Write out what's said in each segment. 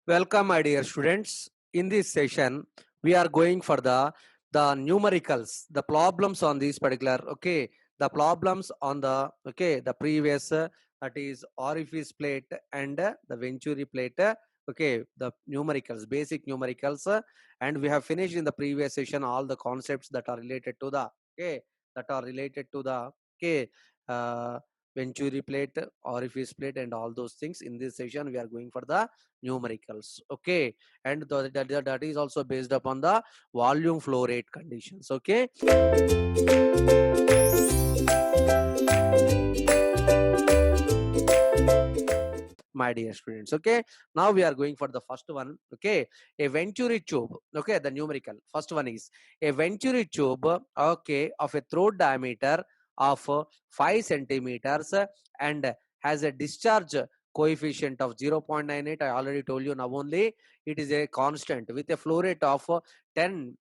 Welcome, my dear students. In this session, we are going for the numericals, the problems on this particular, the problems on the previous, that is orifice plate and the venturi plate, the numericals, basic numericals, and we have finished in the previous session all the concepts that are related to the, uh, venturi plate, orifice plate, and all those things. In this session, we are going for the numericals, and that is also based upon the volume flow rate conditions. My dear students, now we are going for the first one. A venturi tube, the numerical first one is a venturi tube, of a throat diameter of 5 centimeters, and has a discharge coefficient of 0.98. I already told you. Now only it is a constant with a flow rate of 10,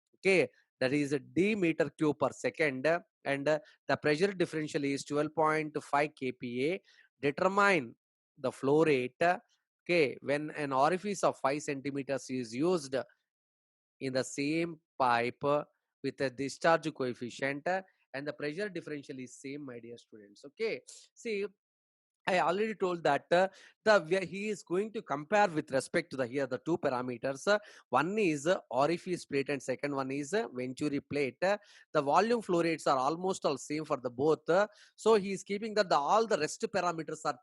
that is a d meter cube per second, and the pressure differential is 12.5 kPa. Determine the flow rate, when an orifice of 5 centimeters is used in the same pipe with a discharge coefficient, and the pressure differential is same, my dear students. See, I already told that he is going to compare with respect to the two parameters. One is orifice plate and second one is venturi plate. The volume flow rates are almost all same for the both. So he is keeping that all the rest parameters are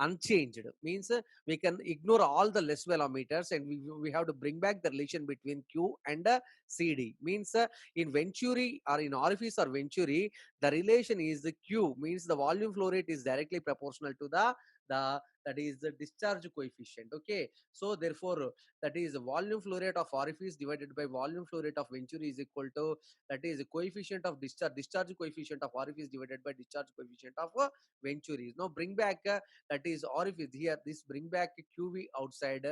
unchanged. Means we can ignore all the less velometers, and we have to bring back the relation between Q and CD. Means in venturi or in orifice or venturi, the relation is the Q, means the volume flow rate is directly proportional to the that is the discharge coefficient. So therefore, that is the volume flow rate of orifice divided by volume flow rate of venturi is equal to, that is the coefficient of discharge coefficient of orifice divided by discharge coefficient of venturi. Now bring back that is orifice here, this bring back QV outside,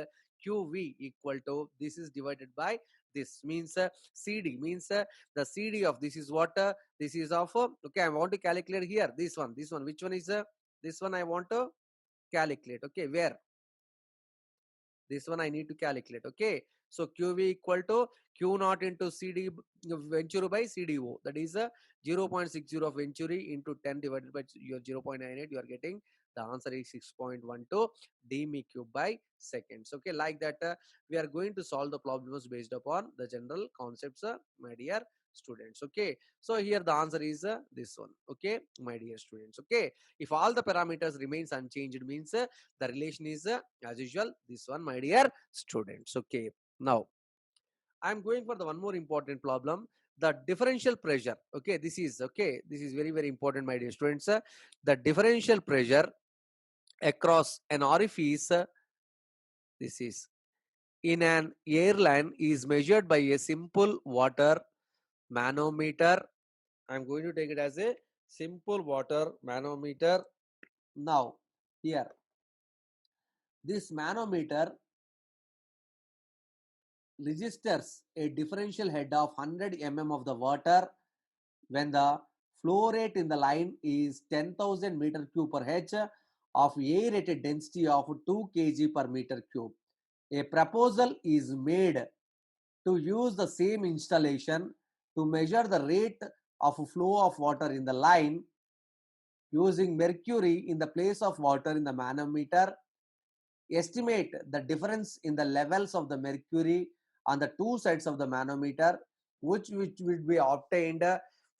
QV equal to, this is divided by this, means CD, means the CD of this is what, this is of, I want to calculate here this one, which one is this one I want to calculate. Where this one I need to calculate. So QV equal to Q naught into CD venturi by CDO, that is 0.60 of venturi into 10 divided by your 0.98. You are getting the answer is 6.12 dm cube by seconds. Like that, we are going to solve the problems based upon the general concepts, my dear students. So here the answer is this one. My dear students. If all the parameters remains unchanged, means the relation is as usual this one, my dear students. Now I'm going for the one more important problem, the differential pressure. This is very very important, my dear students. The differential pressure across an orifice, this is in an airline, is measured by a simple water manometer. I'm going to take it as a simple water manometer. Now here, this manometer registers a differential head of 100 mm of the water when the flow rate in the line is 10,000 meter cube per H of aerated density of 2 kg per meter cube. A proposal is made to use the same installation to measure the rate of flow of water in the line using mercury in the place of water in the manometer. Estimate the difference in the levels of the mercury on the two sides of the manometer, which will be obtained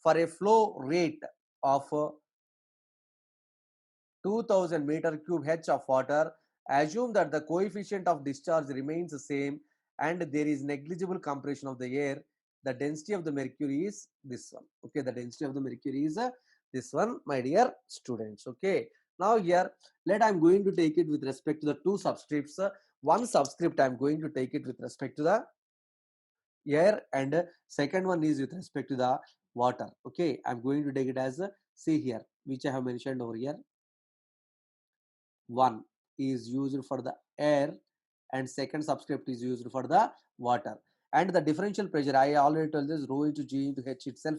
for a flow rate of 2000 meter cube H of water. Assume that the coefficient of discharge remains the same and there is negligible compression of the air. The density of the mercury is this one. The density of the mercury is this one, my dear students. Now here, I'm going to take it with respect to the two subscripts. One subscript I'm going to take it with respect to the air, and second one is with respect to the water. I'm going to take it as see here, which I have mentioned over here. One is used for the air and second subscript is used for the water. And the differential pressure, I already told this, rho into G into H itself.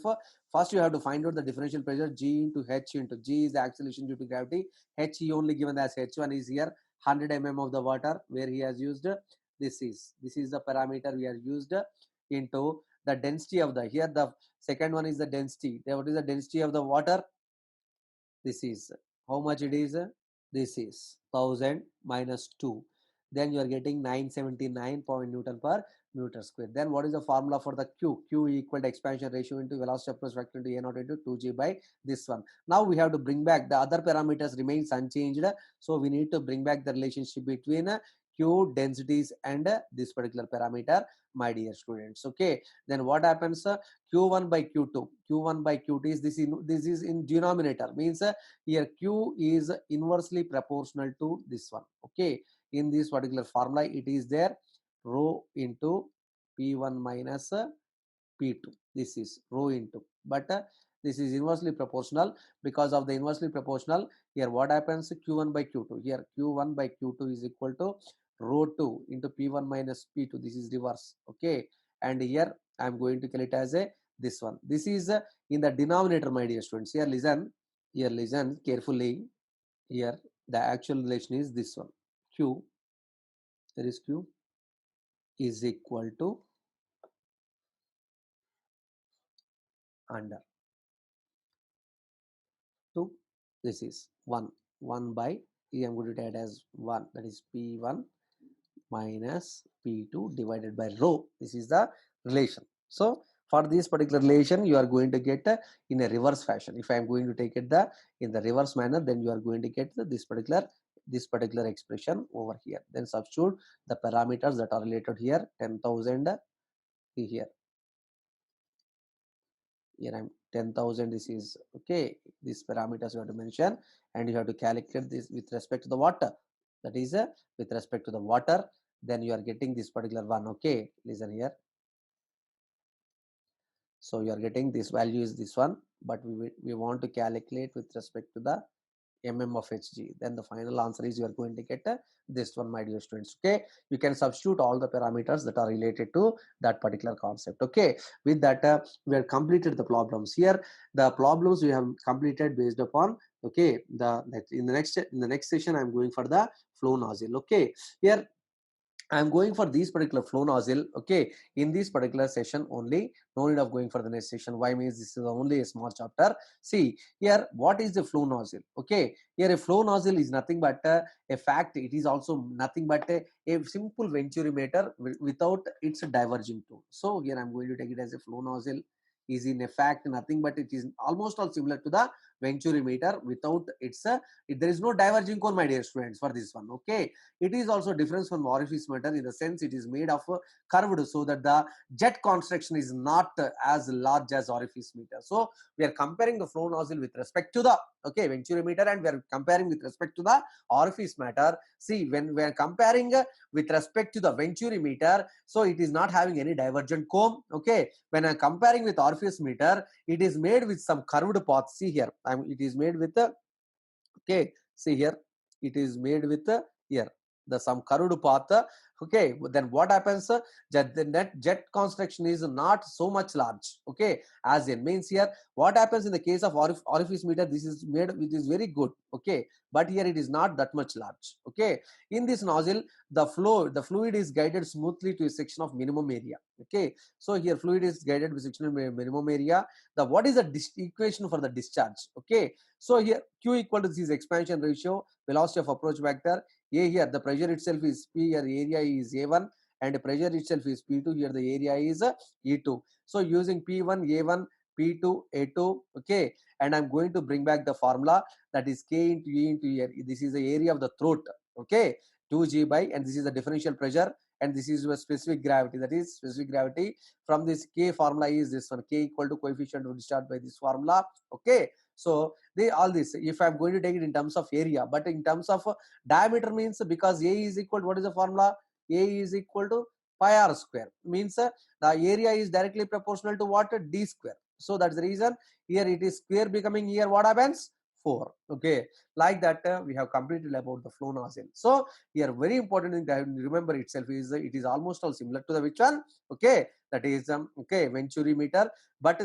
First you have to find out the differential pressure. G into H into G is the acceleration due to gravity. H he only given as H1 is here 100 mm of the water where he has used This is the parameter we are used into the density of the, here the second one is the density. Then what is the density of the water? This is how much it is? This is 1000 minus 2. Then you are getting 979 point Newton per meter square. Then what is the formula for the Q? Q equal to expansion ratio into velocity approach vector into A naught into 2G by this one. Now we have to bring back the other parameters remains unchanged. So we need to bring back the relationship between Q densities and this particular parameter, my dear students. Okay. Then what happens? Q1 by Q2. Q1 by Q2 is this is in denominator, means here Q is inversely proportional to this one. Okay. In this particular formula, it is there rho into P1 minus P2. This is rho into, but this is inversely proportional. Because of the inversely proportional, here what happens? Q1 by Q2. Here Q1 by Q2 is equal to rho 2 into P1 minus P2. This is reverse. Okay. And here I am going to call it as a this one. This is in the denominator, my dear students. Here listen. Here listen carefully. Here the actual relation is this one. Q, there is Q is equal to under 2. This is 1 by, I am going to take it as 1, that is P1 minus P2 divided by rho. This is the relation. So for this particular relation, you are going to get in a reverse fashion. If I am going to take it in the reverse manner, then you are going to get this particular expression over here. Then substitute the parameters that are related here. 10,000 here. Here I'm 10,000. This is okay. These parameters you have to mention, and you have to calculate this with respect to the water. That is with respect to the water. Then you are getting this particular one. Okay, listen here. So you are getting this value is this one, but we want to calculate with respect to the of Hg. Then the final answer is you are going to get this one, my dear students. Okay, you can substitute all the parameters that are related to that particular concept. Okay, with that we have completed the problems. Here the problems we have completed based upon, okay, in the next session I'm going for the flow nozzle. Okay, here I'm going for this particular flow nozzle. Okay, in this particular session only, no need of going for the next session. Why? Means this is only a small chapter. See here, what is the flow nozzle? Okay, here a flow nozzle is nothing but a fact. It is also nothing but a simple venturimeter without its diverging tool. So here I'm going to take it as a flow nozzle. Is in a fact nothing but it is almost all similar to the venturimeter without its there is no diverging cone, my dear students, for this one. Okay, it is also different from orifice meter in the sense it is made of curved, so that the jet construction is not as large as orifice meter. So we are comparing the flow nozzle with respect to the venturimeter, and we are comparing with respect to the orifice meter. See, when we are comparing with respect to the venturimeter, so it is not having any divergent comb. Okay, when I am comparing with orifice meter, it is made with some curved path. See here, it is made with okay, see here, it is made with here the some curved path. Okay, then what happens? The net jet construction is not so much large. Okay, as in means here what happens in the case of orifice meter, this is made which is very good. Okay, but here it is not that much large. Okay, in this nozzle the fluid is guided smoothly to a section of minimum area. Okay, so here fluid is guided with section of minimum area. The what is the equation for the discharge? Okay, so here Q equal to this is expansion ratio, velocity of approach vector. A here the pressure itself is P, here area is A1, and pressure itself is P2, here the area is E2. So using P1, A1, P2, A2, okay, and I'm going to bring back the formula, that is K into E into here. This is the area of the throat, okay, 2G by, and this is the differential pressure, and this is a specific gravity, that is specific gravity. From this K formula is this one, K equal to coefficient of discharge by this formula. Okay, so they all this, if I'm going to take it in terms of area, but in terms of diameter, means because A is equal to, what is the formula? A is equal to pi r square, means the area is directly proportional to what? D square. So that's the reason here it is square becoming, here what happens? 4. Okay, like that we have completed about the flow nozzle. So here very important thing that remember itself is it is almost all similar to the which one, okay, that is okay, venturi meter, but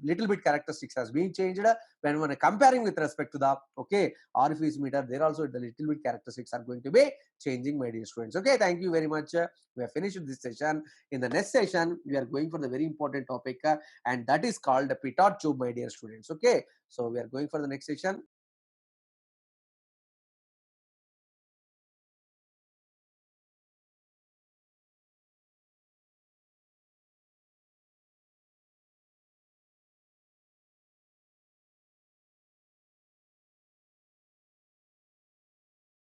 little bit characteristics has been changed when comparing with respect to the okay orifice meter. There also the little bit characteristics are going to be changing, my dear students. Okay, thank you very much. We have finished this session. In the next session we are going for the very important topic and that is called the pitot tube, my dear students. Okay, so we are going for the next session.